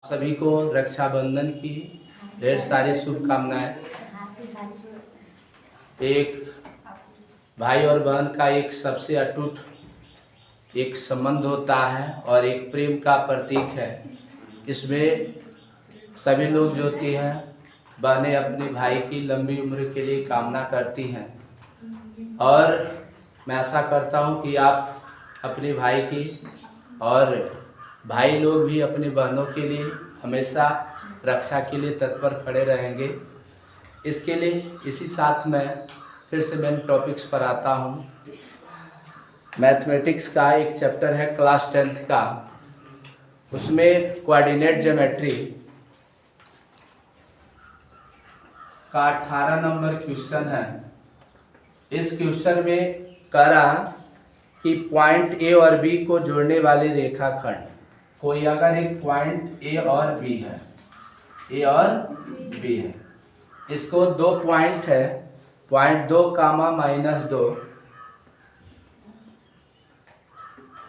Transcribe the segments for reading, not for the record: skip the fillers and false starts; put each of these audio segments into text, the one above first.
सभी को रक्षाबंधन की ढेर सारी शुभकामनाएं। एक भाई और बहन का एक सबसे अटूट एक संबंध होता है और एक प्रेम का प्रतीक है। इसमें सभी लोग जो होती हैं बहनें अपने भाई की लंबी उम्र के लिए कामना करती हैं और मैं आशा करता हूं कि आप अपने भाई की और भाई लोग भी अपनी बहनों के लिए हमेशा रक्षा के लिए तत्पर खड़े रहेंगे। इसके लिए इसी साथ में फिर से मैं टॉपिक्स पर आता हूँ। मैथमेटिक्स का एक चैप्टर है क्लास 10th का, उसमें कोऑर्डिनेट ज्योमेट्री का 18 नंबर क्वेश्चन है। इस क्वेश्चन में कह रहा कि पॉइंट ए और बी को जोड़ने वाले रेखाखंड, कोई अगर एक पॉइंट ए और बी है, ए और बी है, इसको दो पॉइंट है, पॉइंट 2 कामा -2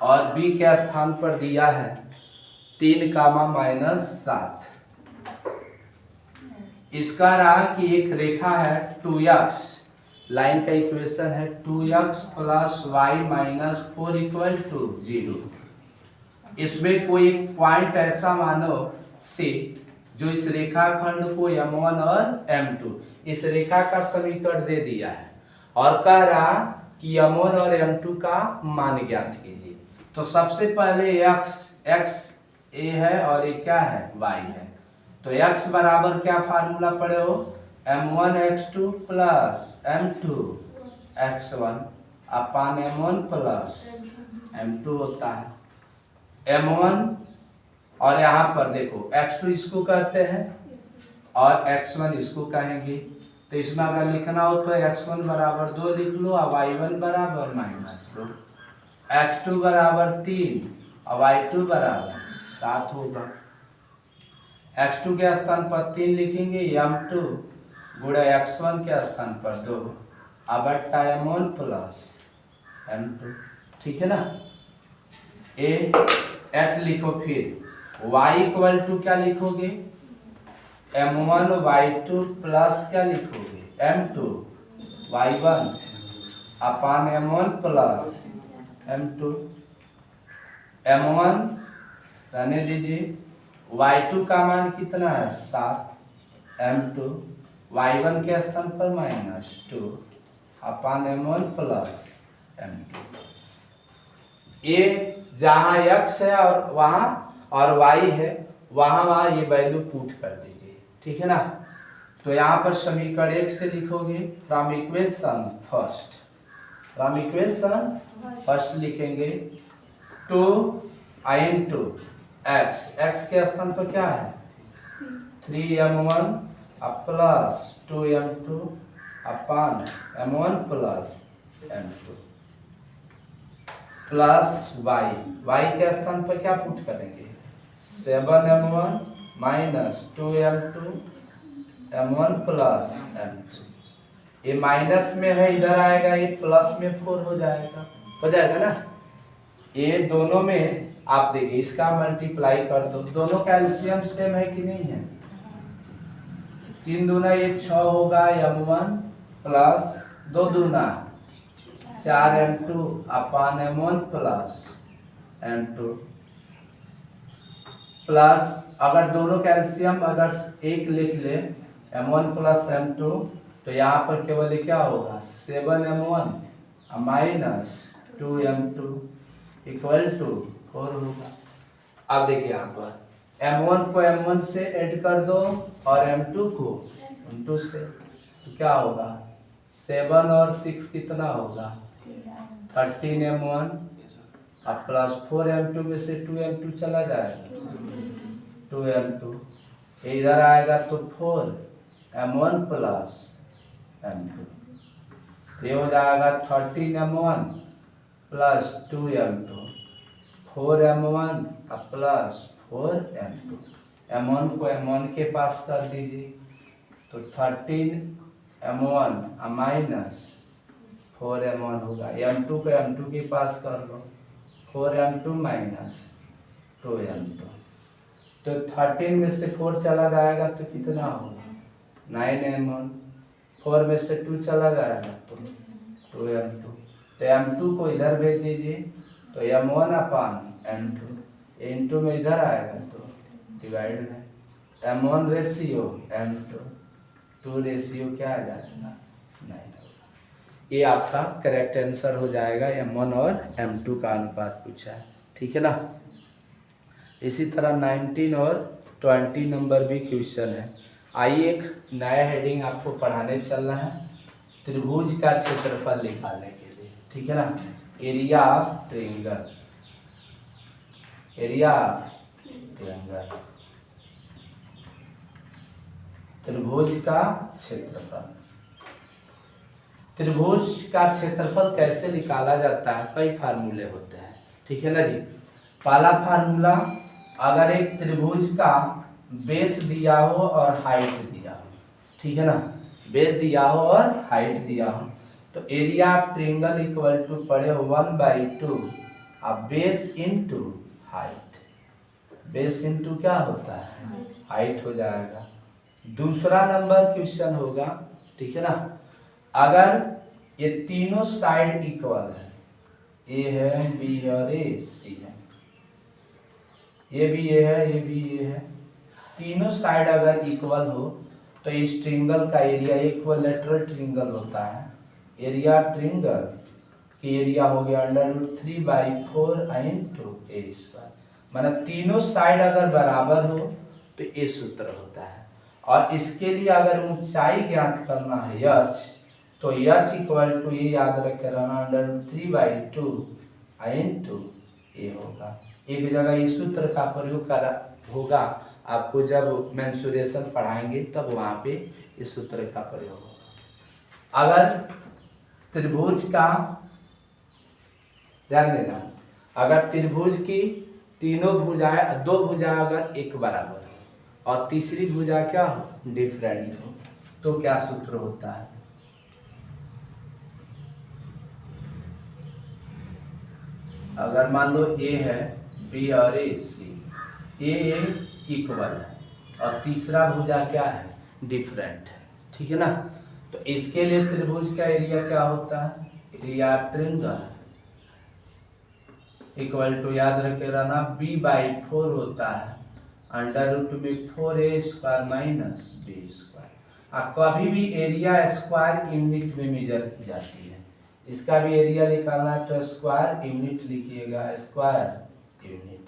और बी के स्थान पर दिया है 3 कामा -7। इसका रहा कि एक रेखा है 2x, लाइन का इक्वेशन है 2x + y - 4 = 0। इसमें कोई एक पॉइंट ऐसा मानो C जो इस रेखाखंड को M1 और M2 इस रेखा का समीकरण दे दिया है और कह रहा कि M1 और M2 का मान ज्ञात कीजिए। तो सबसे पहले x a है और ये क्या है, y है। तो x बराबर क्या फार्मूला पढ़े हो, m1x2 + m2x1 अपान m1 + m2 होता है। m1 और यहाँ पर देखो x2 इसको कहते हैं और x1 इसको कहेंगे। तो इसमें अगर लिखना हो तो x1 बराबर 2 लिख लो और y1 बराबर -2, x2 बराबर 3 और y2 बराबर 7 होगा। x2 के स्थान पर 3 लिखेंगे, m2 गुणा x1 के स्थान पर 2 अब बट्टा m1 + m2, ठीक है ना। एट लिखो, फिर y = क्या लिखोगे, m1 y2 प्लस क्या लिखोगे, m2 y1 अपान m1 + m2। m1 रहने दीजिए, y2 का मान कितना है 7, m2 y1 के स्थान पर -2 अपान m1 + m2। ये जहाँ x है और वहाँ और y है वहाँ ये वैल्यू पुट कर दीजिए, ठीक है ना। तो यहाँ पर समीकरण 1 से लिखोगे फ्रॉम इक्वेशन फर्स्ट लिखेंगे 2 into x के स्थान पर क्या है 3m1 प्लस 2m2 अपान m1 + m2 प्लस y के स्थान पर क्या पुट करेंगे 7m1 - 2m2 m1 + m2। ये माइनस में है, इधर आएगा, ये प्लस में 4 हो जाएगा ना। ये दोनों में आप देखिए इसका मल्टीप्लाई कर दो, दोनों का एलसीएम सेम है कि नहीं है, 3 दूना ये 6 होगा m1 प्लस 2 दूना 4m2 अपान m1 + m2 प्लस अगर दोनों का एलसीएम अगर एक लिख ले m1 + m2 तो यहाँ पर केवल क्या होगा 7m1 - 2m2 = 4 होगा। अब देखिए यहाँ पर m1 को m1 से ऐड कर दो और m2 को m2 से, तो क्या होगा 7 और 6 कितना होगा 13m1 प्लस 4m2 में से 2m2 चला जाएगा 2m2, इधर आएगा तो 4m1 + m2, ये हो जाएगा 13m1 + 2m2 4m1 + 4m2। m1 को m1 के पास कर दीजिए तो 13m1 - 4m1 होगा, m2 को m2 के पास कर लो 4m2 - 2m2 तो 13 में से 4 चला जाएगा तो कितना होगा 9m1। 4 में से 2 चला जाएगा तो 2m2। तो m2 को इधर भेज दीजिए तो m1 अपान m2 इंटू में इधर आएगा तो डिवाइड में m1 रेशियो m2 2 रेशियो क्या आ जाएगा 9 होगा। ये आपका करेक्ट आंसर हो जाएगा। m1 और m2 का अनुपात पूछा है, ठीक है ना। इसी तरह 19 और 20 नंबर भी क्वेश्चन है। आइए एक नया हेडिंग आपको पढ़ाने चल रहा है, त्रिभुज का क्षेत्रफल निकालने के लिए, ठीक है ना। Area of triangle, area triangle, त्रिभुज का क्षेत्रफल। त्रिभुज का क्षेत्रफल कैसे निकाला जाता है, कई फार्मूले होते हैं, ठीक है ना जी। पहला फार्मूला, अगर एक त्रिभुज का बेस दिया हो और हाइट दिया हो, ठीक है ना, बेस दिया हो और हाइट दिया हो, तो area of triangle equal to पड़े 1/2 अब base into height. Base into क्या होता है हाइट हो जाएगा। दूसरा नंबर क्वेश्चन होगा, ठीक है ना, अगर ये तीनों साइड इक्वल है, ए है बी है और ए सी है, ये भी ये है ये भी ये है, तीनों साइड अगर इक्वल हो तो इस ट्रायंगल का एरिया इक्विलैटरल ट्रायंगल होता है। एरिया ट्रायंगल की एरिया हो गया √3/4 इंटू ए स्क्वायर, मतलब तीनों साइड अगर बराबर हो तो ये सूत्र होता है। और इसके लिए अगर ऊंचाई ज्ञात करना है h, तो h इक्वल टू ये याद रखे रहना √3/2 इंटू ए होगा। एक जगह इस सूत्र का प्रयोग करा होगा, आपको जब मेंसुरेशन पढ़ाएंगे तब वहां पे इस सूत्र का प्रयोग होगा। अगर त्रिभुज का, ध्यान देना, अगर त्रिभुज की तीनों भुजाएं, दो भुजा अगर एक बराबर हो और तीसरी भुजा क्या हो डिफरेंट हो, तो क्या सूत्र होता है। अगर मान लो ए है बी और ए सी, ए इक्वल है और तीसरा भुजा क्या है डिफरेंट है, ठीक है ना। तो इसके लिए त्रिभुज का एरिया क्या होता है, एरिया ट्रायंगल इक्वल टू याद रखे रहना b/4 होता है √में 4a² माइनस b²। कभी भी एरिया स्क्वायर यूनिट में मेजर की जाती है, इसका भी एरिया निकालना है तो स्क्वायर यूनिट लिखिएगा, स्क्वायर यूनिट,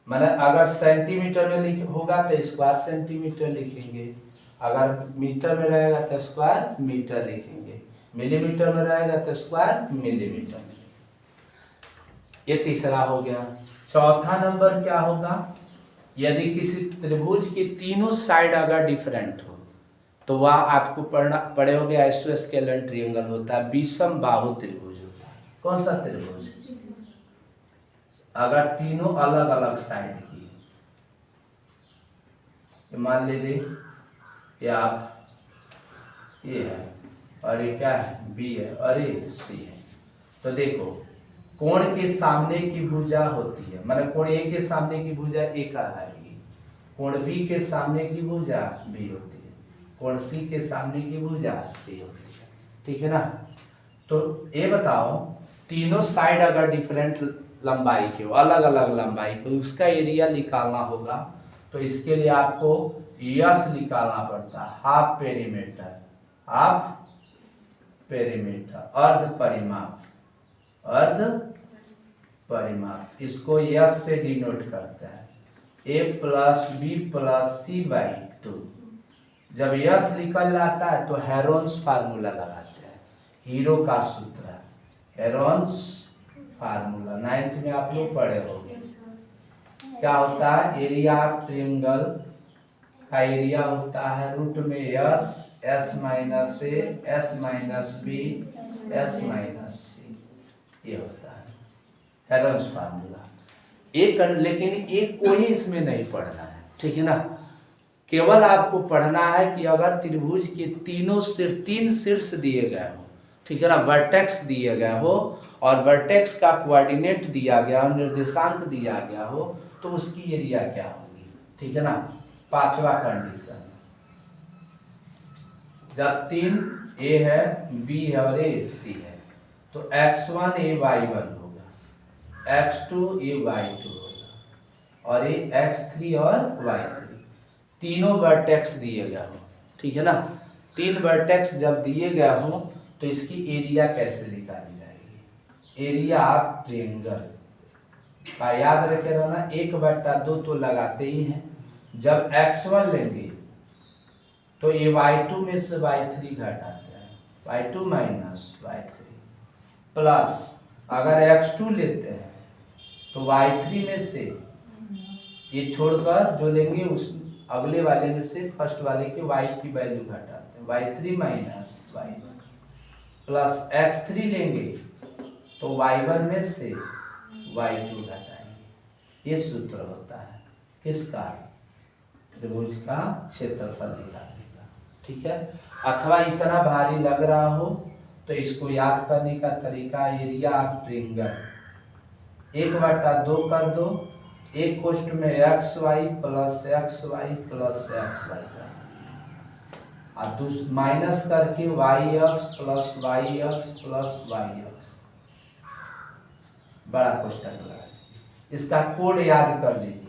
मतलब अगर सेंटीमीटर में होगा तो स्क्वायर सेंटीमीटर लिखेंगे, अगर मीटर में रहेगा तो स्क्वायर मीटर लिखेंगे, मिलीमीटर में रहेगा तो स्क्वायर मिलीमीटर। ये तीसरा हो गया। चौथा नंबर क्या होगा, यदि किसी त्रिभुज की तीनों साइड अगर डिफरेंट हो तो वह आपको पढ़े हो गया आइसोस्केलेटल ट्रायंगल होता है, विषम बाहु त्रिभुज होता है। कौन सा त्रिभुज, अगर तीनों अलग अलग साइड की, मान लीजिए ये आप ये है और ये क्या है बी है और ये सी है, तो देखो कोण के सामने की भुजा होती है, मतलब कोण ए के सामने की भुजा ए कहलाएगी, कोण बी के सामने की भुजा बी होती है, कोण सी के सामने की भुजा सी होती है, ठीक है ना। तो ये बताओ तीनों साइड अगर डिफरेंट लंबाई के हो, अलग अलग लंबाई के, उसका एरिया निकालना होगा, तो इसके लिए आपको यस निकालना पड़ता है, हाफ पेरीमीटर, हाफ पेरीमीटर, अर्ध परिमाप, अर्ध परिमाप, इसको यस से डिनोट करते हैं, a+b+c/2। जब यस निकल जाता है तो हेरोन्स फार्मूला लगाते हैं, हीरो का सूत्र है हेरोन्स फार्मूला, 9th में आप लोग पढ़े होंगे। क्या होता है, एरिया ऑफ ट्रायंगल का एरिया होता है रूट में yes, s minus A, s minus B, s minus C, ये होता है हेरोन्स फार्मूला। एक, लेकिन एक को ही इसमें नहीं पढ़ना है, ठीक है ना। केवल आपको पढ़ना है कि अगर त्रिभुज के तीनों शीर्ष, 3 शीर्ष दिए गए हो, ठीक है ना, वर्टेक्स दिए गए हो और वर्टेक्स का कोऑर्डिनेट दिया गया हो, निर्देशांक दिया गया हो, तो उसकी एरिया क्या होगी, ठीक है ना। पांचवा कंडीशन, जब 3 ए है, बी है और ए सी है, तो x1 a y1 होगा, x2 a y2 होगा और ये x3 और y3, तीनों वर्टेक्स दिए गए हो, ठीक है ना। 3 वर्टेक्स जब दिए गए हो तो इसकी एरिया कैसे निकाली जाएगी? एरिया ऑफ ट्रायंगल का याद रखे रहना, 1/2 तो लगाते ही हैं। जब x1 लेंगे तो ये y2 में से y3 घटाते हैं, y2 माइनस y3 प्लस, अगर x2 लेते हैं तो y3 में से ये छोड़कर जो लेंगे उस अगले वाले में से फर्स्ट वाले के y की वैल्यू घटाते हैं, y3 minus y1 plus x3 लेंगे तो y1 में से y2 घटाएंगे। ये सूत्र होता है किसका? त्रिभुज का क्षेत्रफल निकालने का, ठीक है। अथवा इतना भारी लग रहा हो तो इसको याद करने का तरीका, एरिया ऑफ ट्रायंगल 1/2 कर दो, एक कोष्ठ में X Y plus X Y plus X Y का, और माइनस करके Y X plus Y X plus Y X, बड़ा कोष्ठक लगा। इसका कोड याद कर लीजिए,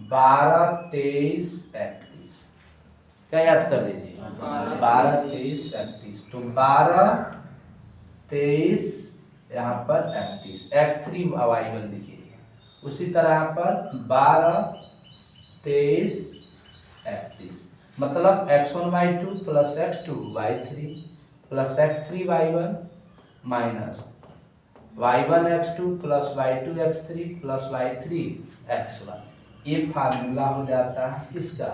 12 23 31। क्या याद कर लीजिए? 12 23 31। तो 12 23 यहाँ पर 31, x3 y1 लिखिए। उसी तरह यहाँ पर 12 23 31, मतलब x1 y2 plus x2 y3 plus x3 y1 minus y1 x2 plus y2 x3 plus y3 x1। ये फार्मूला हो जाता है इसका,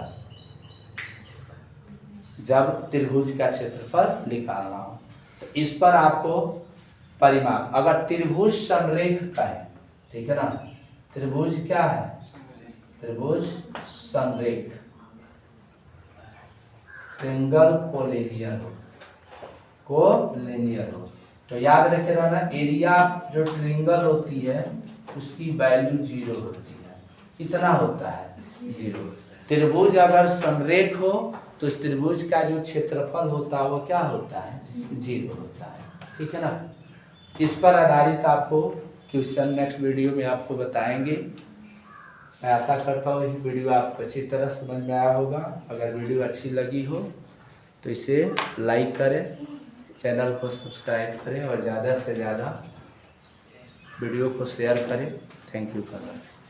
जब त्रिभुज का क्षेत्रफल निकालना हो। तो इस पर आपको परिमाप, अगर त्रिभुज समरेख का है, ठीक है ना, त्रिभुज क्या है? त्रिभुज समरेख, ट्रायंगल कोलिनियर हो तो याद रखे रहना, एरिया जो ट्रायंगल होती है उसकी वैल्यू 0 होती है। कितना होता है? 0। त्रिभुज अगर समरेख हो तो इस त्रिभुज का जो क्षेत्रफल होता है वो क्या होता है? 0 होता है, ठीक है ना। इस पर आधारित आपको क्वेश्चन नेक्स्ट वीडियो में आपको बताएंगे। मैं आशा करता हूँ ये वीडियो आपको अच्छी तरह समझ में आया होगा। अगर वीडियो अच्छी लगी हो तो इसे लाइक करें, चैनल को सब्सक्राइब करें और ज़्यादा से ज़्यादा वीडियो को शेयर करें। Thank you for watching.